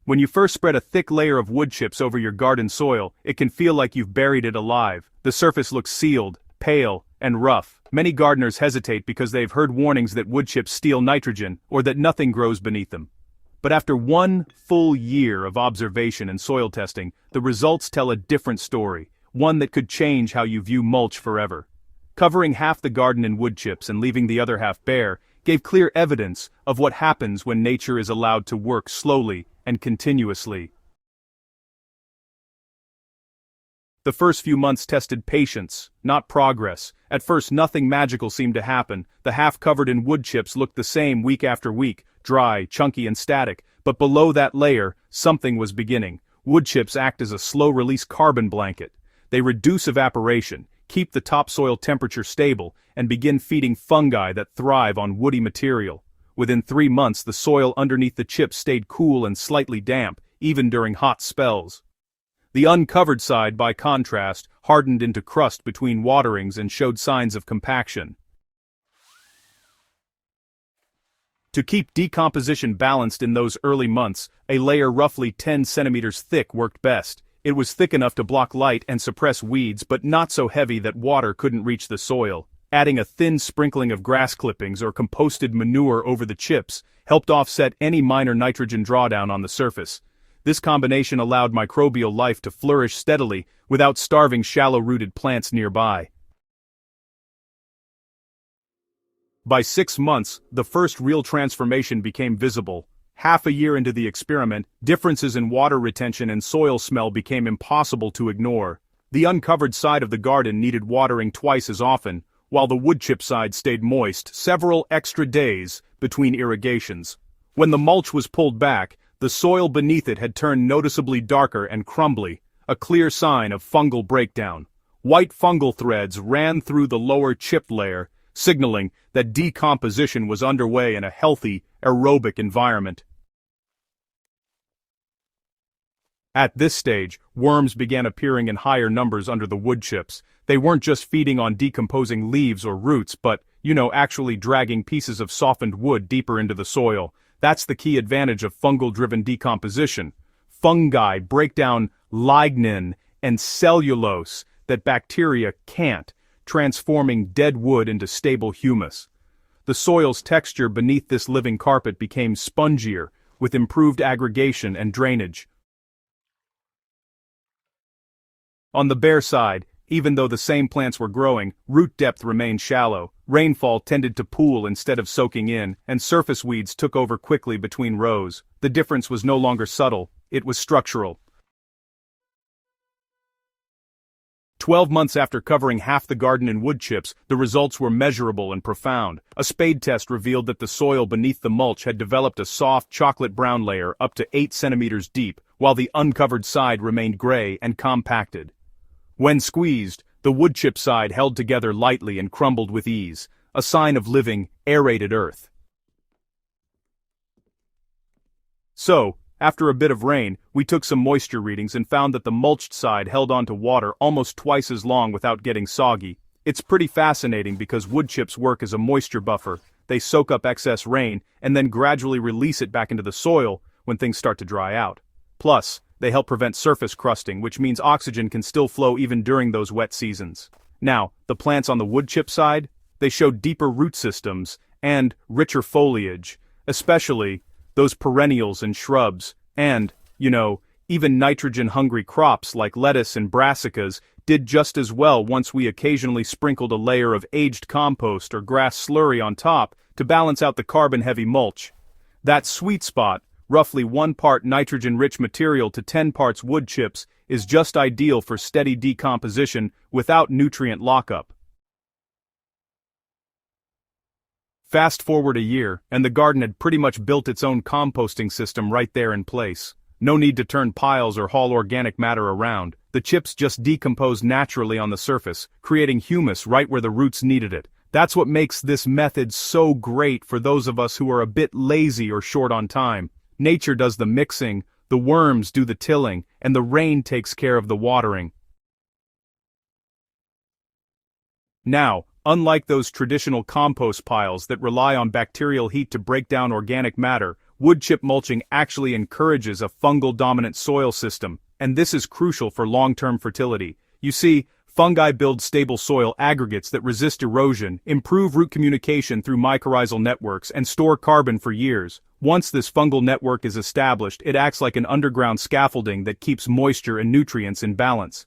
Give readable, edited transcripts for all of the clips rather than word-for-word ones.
When you first spread a thick layer of wood chips over your garden soil, it can feel like you've buried it alive. The surface looks sealed, pale, and rough. Many gardeners hesitate because they've heard warnings that wood chips steal nitrogen or that nothing grows beneath them. But after one full year of observation and soil testing, the results tell a different story, one that could change how you view mulch forever. Covering half the garden in wood chips and leaving the other half bare gave clear evidence of what happens when nature is allowed to work slowly and continuously. The first few months tested patience, not progress. At first nothing magical seemed to happen. The half covered in wood chips looked the same week after week, dry, chunky and static, but below that layer, something was beginning. Wood chips act as a slow-release carbon blanket. They reduce evaporation, keep the topsoil temperature stable, and begin feeding fungi that thrive on woody material. Within 3 months the soil underneath the chips stayed cool and slightly damp, even during hot spells. The uncovered side, by contrast, hardened into crust between waterings and showed signs of compaction. To keep decomposition balanced in those early months, a layer roughly 10 centimeters thick worked best. It was thick enough to block light and suppress weeds, but not so heavy that water couldn't reach the soil. Adding a thin sprinkling of grass clippings or composted manure over the chips helped offset any minor nitrogen drawdown on the surface. This combination allowed microbial life to flourish steadily without starving shallow-rooted plants nearby. By 6 months, the first real transformation became visible. Half a year into the experiment, differences in water retention and soil smell became impossible to ignore. The uncovered side of the garden needed watering twice as often, while the wood chip side stayed moist several extra days between irrigations. When the mulch was pulled back, the soil beneath it had turned noticeably darker and crumbly, a clear sign of fungal breakdown. White fungal threads ran through the lower chip layer, signaling that decomposition was underway in a healthy, aerobic environment. At this stage, worms began appearing in higher numbers under the wood chips. They weren't just feeding on decomposing leaves or roots, but, actually dragging pieces of softened wood deeper into the soil. That's the key advantage of fungal-driven decomposition. Fungi break down lignin and cellulose that bacteria can't, transforming dead wood into stable humus. The soil's texture beneath this living carpet became spongier, with improved aggregation and drainage. On the bare side, even though the same plants were growing, root depth remained shallow, rainfall tended to pool instead of soaking in, and surface weeds took over quickly between rows. The difference was no longer subtle, it was structural. 12 months after covering half the garden in wood chips, the results were measurable and profound. A spade test revealed that the soil beneath the mulch had developed a soft chocolate-brown layer up to 8 centimeters deep, while the uncovered side remained gray and compacted. When squeezed, the wood chip side held together lightly and crumbled with ease, a sign of living, aerated earth. So, after a bit of rain, we took some moisture readings and found that the mulched side held onto water almost twice as long without getting soggy. It's pretty fascinating because wood chips work as a moisture buffer. They soak up excess rain and then gradually release it back into the soil when things start to dry out. Plus, they help prevent surface crusting, which means oxygen can still flow even during those wet seasons. Now, the plants on the wood chip side, they show deeper root systems and richer foliage, especially those perennials and shrubs, and, even nitrogen-hungry crops like lettuce and brassicas did just as well once we occasionally sprinkled a layer of aged compost or grass slurry on top to balance out the carbon-heavy mulch. That sweet spot, roughly 1 part nitrogen-rich material to 10 parts wood chips, is just ideal for steady decomposition without nutrient lockup. Fast forward a year, and the garden had pretty much built its own composting system right there in place. No need to turn piles or haul organic matter around. The chips just decomposed naturally on the surface, creating humus right where the roots needed it. That's what makes this method so great for those of us who are a bit lazy or short on time. Nature does the mixing, the worms do the tilling, and the rain takes care of the watering. Now, unlike those traditional compost piles that rely on bacterial heat to break down organic matter, wood chip mulching actually encourages a fungal-dominant soil system, and this is crucial for long-term fertility. You see, fungi build stable soil aggregates that resist erosion, improve root communication through mycorrhizal networks, and store carbon for years. Once this fungal network is established, it acts like an underground scaffolding that keeps moisture and nutrients in balance.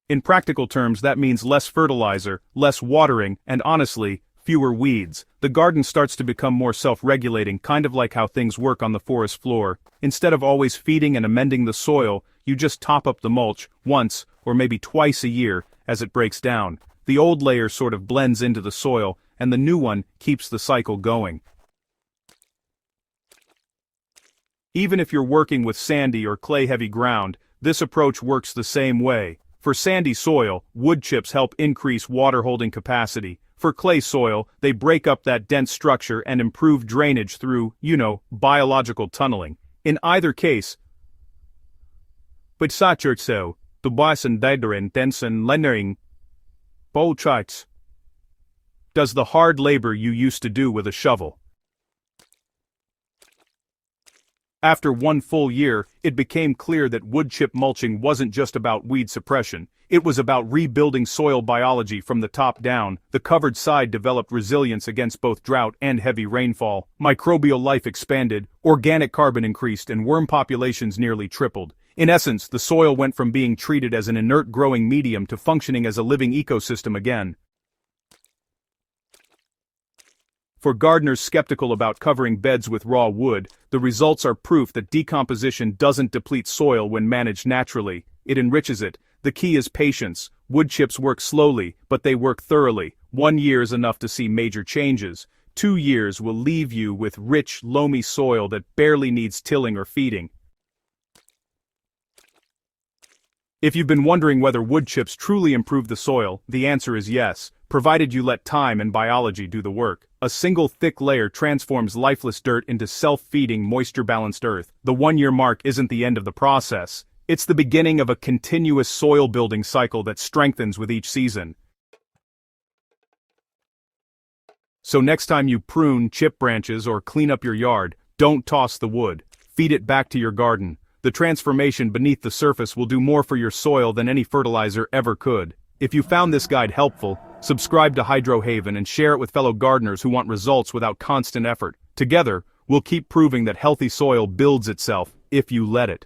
In practical terms, that means less fertilizer, less watering, and honestly, fewer weeds. The garden starts to become more self-regulating, kind of like how things work on the forest floor. Instead of always feeding and amending the soil, you just top up the mulch once, or maybe twice a year, as it breaks down. The old layer sort of blends into the soil, and the new one keeps the cycle going. Even if you're working with sandy or clay-heavy ground, this approach works the same way. For sandy soil, wood chips help increase water-holding capacity. For clay soil, they break up that dense structure and improve drainage through, biological tunneling. In either case, does the hard labor you used to do with a shovel. After one full year, it became clear that wood chip mulching wasn't just about weed suppression. It was about rebuilding soil biology from the top down. The covered side developed resilience against both drought and heavy rainfall. Microbial life expanded, organic carbon increased, and worm populations nearly tripled. In essence, the soil went from being treated as an inert growing medium to functioning as a living ecosystem again. For gardeners skeptical about covering beds with raw wood, the results are proof that decomposition doesn't deplete soil when managed naturally. It enriches it. The key is patience. Wood chips work slowly, but they work thoroughly. 1 year is enough to see major changes. 2 years will leave you with rich, loamy soil that barely needs tilling or feeding. If you've been wondering whether wood chips truly improve the soil, the answer is yes, provided you let time and biology do the work. A single thick layer transforms lifeless dirt into self-feeding, moisture-balanced earth. The 1-year mark isn't the end of the process. It's the beginning of a continuous soil-building cycle that strengthens with each season. So next time you prune, chip branches, or clean up your yard, don't toss the wood. Feed it back to your garden. The transformation beneath the surface will do more for your soil than any fertilizer ever could. If you found this guide helpful, subscribe to Hydro Haven and share it with fellow gardeners who want results without constant effort. Together, we'll keep proving that healthy soil builds itself if you let it.